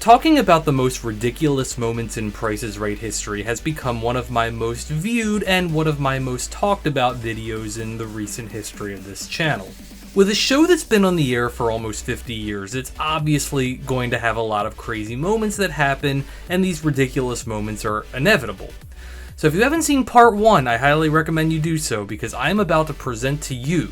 Talking about the most ridiculous moments in Price is Right history has become one of my most viewed and one of my most talked about videos in the recent history of this channel. With a show that's been on the air for almost 50 years, it's obviously going to have a lot of crazy moments that happen, and these ridiculous moments are inevitable. So if you haven't seen part 1, I highly recommend you do so, because I'm about to present to you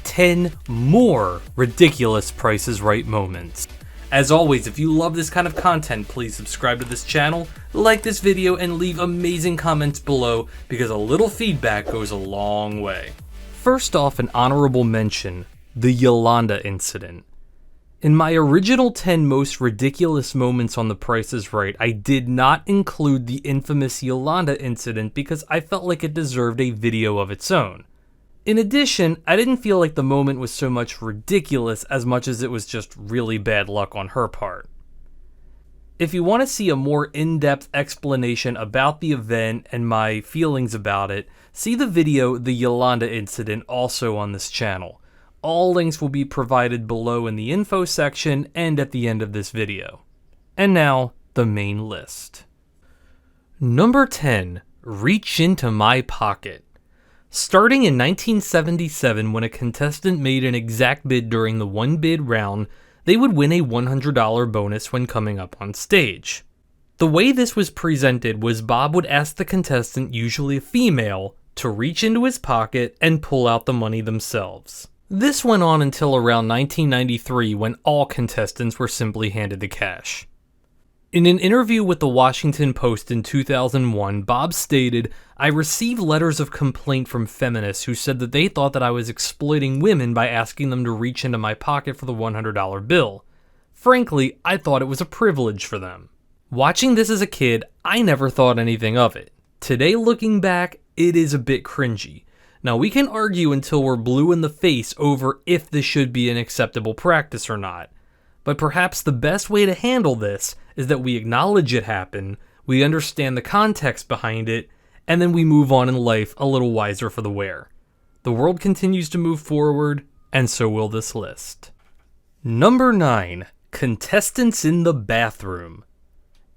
10 more ridiculous Price is Right moments. As always, if you love this kind of content, please subscribe to this channel, like this video, and leave amazing comments below, because a little feedback goes a long way. First off, an honorable mention, the Yolanda Incident. In my original 10 most ridiculous moments on The Price is Right, I did not include the infamous Yolanda Incident because I felt like it deserved a video of its own. In addition, I didn't feel like the moment was so much ridiculous as much as it was just really bad luck on her part. If you want to see a more in-depth explanation about the event and my feelings about it, see the video The Yolanda Incident also on this channel. All links will be provided below in the info section and at the end of this video. And now, the main list. Number 10. Reach into my pocket. Starting in 1977, when a contestant made an exact bid during the one bid round, they would win a $100 bonus when coming up on stage. The way this was presented was Bob would ask the contestant, usually a female, to reach into his pocket and pull out the money themselves. This went on until around 1993, when all contestants were simply handed the cash. In an interview with the Washington Post in 2001, Bob stated, "I received letters of complaint from feminists who said that they thought that I was exploiting women by asking them to reach into my pocket for the $100 bill. Frankly, I thought it was a privilege for them." Watching this as a kid, I never thought anything of it. Today, looking back, it is a bit cringy. Now, we can argue until we're blue in the face over if this should be an acceptable practice or not. But perhaps the best way to handle this is that we acknowledge it happened, we understand the context behind it, and then we move on in life a little wiser for the wear. The world continues to move forward, and so will this list. Number 9. Contestants in the bathroom.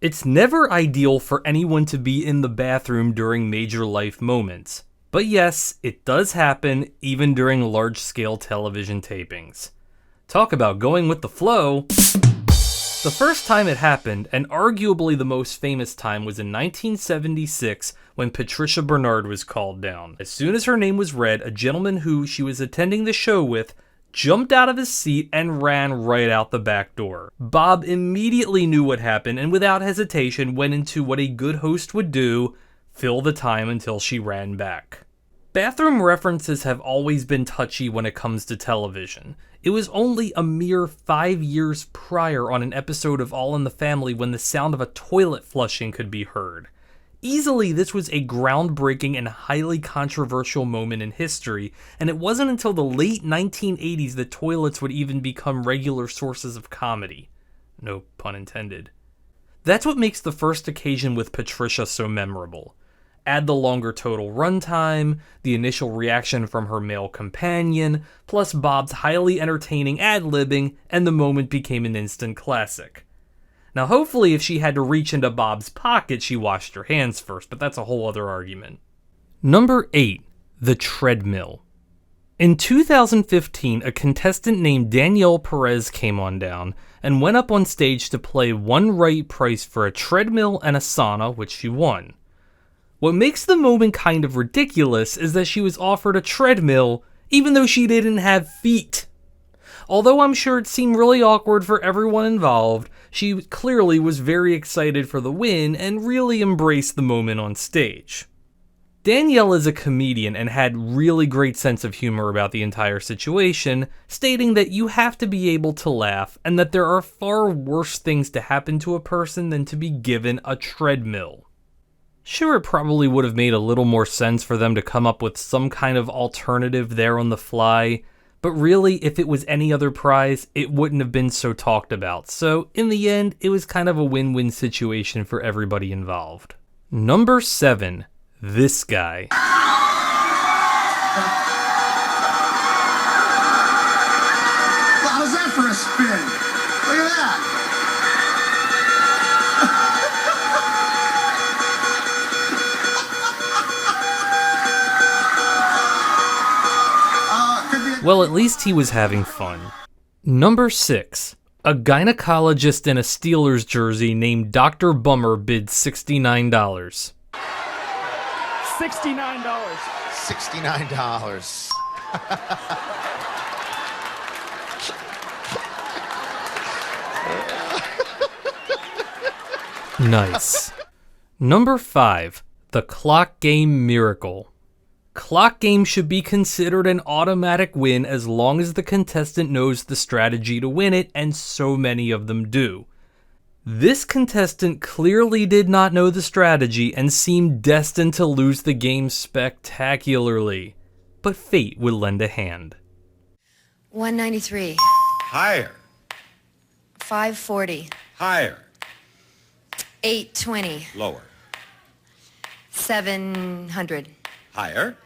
It's never ideal for anyone to be in the bathroom during major life moments. But yes, it does happen even during large-scale television tapings. Talk about going with the flow. The first time it happened, and arguably the most famous time, was in 1976 when Patricia Bernard was called down. As soon as her name was read, a gentleman who she was attending the show with jumped out of his seat and ran right out the back door. Bob immediately knew what happened and without hesitation went into what a good host would do, fill the time until she ran back. Bathroom references have always been touchy when it comes to television. It was only a mere 5 years prior on an episode of All in the Family when the sound of a toilet flushing could be heard. Easily, this was a groundbreaking and highly controversial moment in history, and it wasn't until the late 1980s that toilets would even become regular sources of comedy. No pun intended. That's what makes the first occasion with Patricia so memorable. Add the longer total runtime, the initial reaction from her male companion, plus Bob's highly entertaining ad-libbing, and the moment became an instant classic. Now hopefully if she had to reach into Bob's pocket, she washed her hands first, but that's a whole other argument. Number 8. The Treadmill. In 2015, a contestant named Danielle Perez came on down and went up on stage to play one right price for a treadmill and a sauna, which she won. What makes the moment kind of ridiculous is that she was offered a treadmill even though she didn't have feet. Although I'm sure it seemed really awkward for everyone involved, she clearly was very excited for the win and really embraced the moment on stage. Danielle is a comedian and had really great sense of humor about the entire situation, stating that you have to be able to laugh and that there are far worse things to happen to a person than to be given a treadmill. Sure, it probably would have made a little more sense for them to come up with some kind of alternative there on the fly, but really, if it was any other prize, it wouldn't have been so talked about. So, in the end, it was kind of a win-win situation for everybody involved. Number 7. This guy. Well, how's that for a spin? Look at that. Well, at least he was having fun. Number 6. A gynecologist in a Steelers jersey named Dr. Bummer bids $69. $69. $69. Nice. Number 5. The Clock Game Miracle. Clock game should be considered an automatic win as long as the contestant knows the strategy to win it, and so many of them do. This contestant clearly did not know the strategy and seemed destined to lose the game spectacularly, but fate would lend a hand. 193. Higher. 540. Higher. 820. Lower. 700. Higher.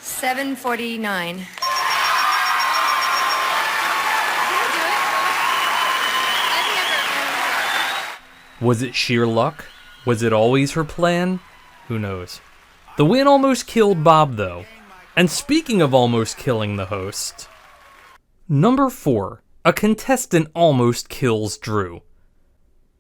749. Was it sheer luck? Was it always her plan? Who knows. The win almost killed Bob though. And speaking of almost killing the host, number 4, a contestant almost kills Drew.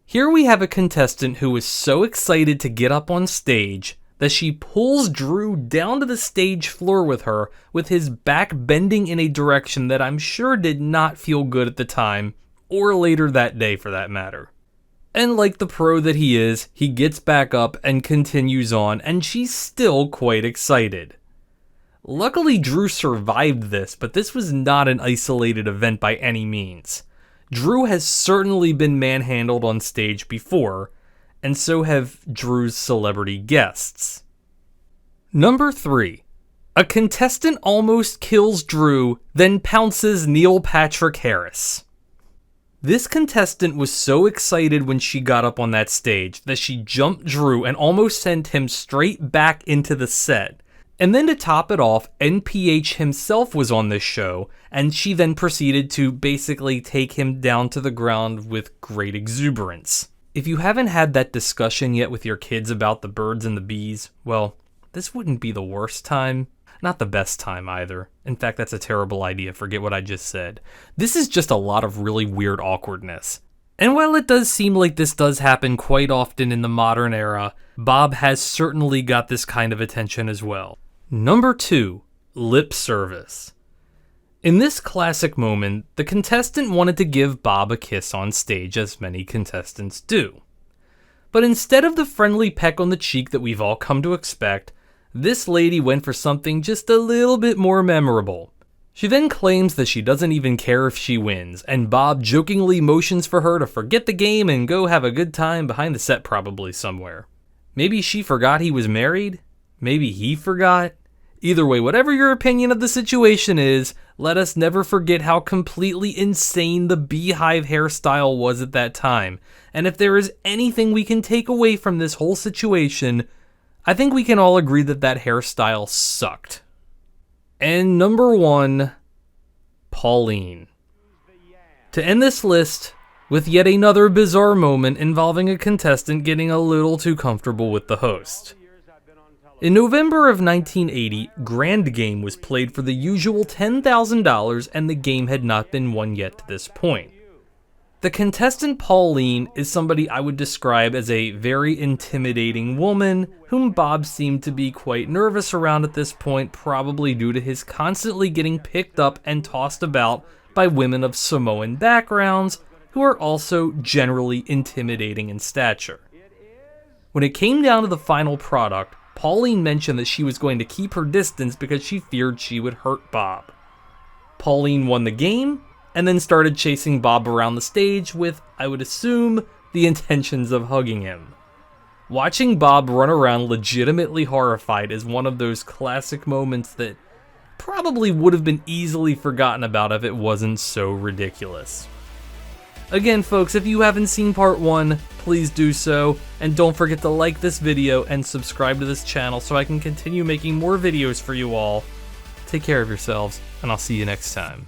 Here we have a contestant who is so excited to get up on stage that she pulls Drew down to the stage floor with her, with his back bending in a direction that I'm sure did not feel good at the time, or later that day for that matter. And like the pro that he is, he gets back up and continues on, and she's still quite excited. Luckily, Drew survived this, but this was not an isolated event by any means. Drew has certainly been manhandled on stage before, and so have Drew's celebrity guests. Number 3. A contestant almost kills Drew, then pounces Neil Patrick Harris. This contestant was so excited when she got up on that stage that she jumped Drew and almost sent him straight back into the set. And then to top it off, NPH himself was on this show, and she then proceeded to basically take him down to the ground with great exuberance. If you haven't had that discussion yet with your kids about the birds and the bees, well, this wouldn't be the worst time. Not the best time either. In fact, that's a terrible idea, forget what I just said. This is just a lot of really weird awkwardness. And while it does seem like this does happen quite often in the modern era, Bob has certainly got this kind of attention as well. Number 2, lip service. In this classic moment, the contestant wanted to give Bob a kiss on stage, as many contestants do. But instead of the friendly peck on the cheek that we've all come to expect, this lady went for something just a little bit more memorable. She then claims that she doesn't even care if she wins, and Bob jokingly motions for her to forget the game and go have a good time behind the set probably somewhere. Maybe she forgot he was married? Maybe he forgot? Either way, whatever your opinion of the situation is, let us never forget how completely insane the beehive hairstyle was at that time. And if there is anything we can take away from this whole situation, I think we can all agree that that hairstyle sucked. And number 1, Pauline. To end this list with yet another bizarre moment involving a contestant getting a little too comfortable with the host. In November of 1980, Grand Game was played for the usual $10,000 and the game had not been won yet to this point. The contestant Pauline is somebody I would describe as a very intimidating woman whom Bob seemed to be quite nervous around at this point, probably due to his constantly getting picked up and tossed about by women of Samoan backgrounds who are also generally intimidating in stature. When it came down to the final product, Pauline mentioned that she was going to keep her distance because she feared she would hurt Bob. Pauline won the game, and then started chasing Bob around the stage with, I would assume, the intentions of hugging him. Watching Bob run around legitimately horrified is one of those classic moments that probably would have been easily forgotten about if it wasn't so ridiculous. Again, folks, if you haven't seen part 1, please do so, and don't forget to like this video and subscribe to this channel so I can continue making more videos for you all. Take care of yourselves, and I'll see you next time.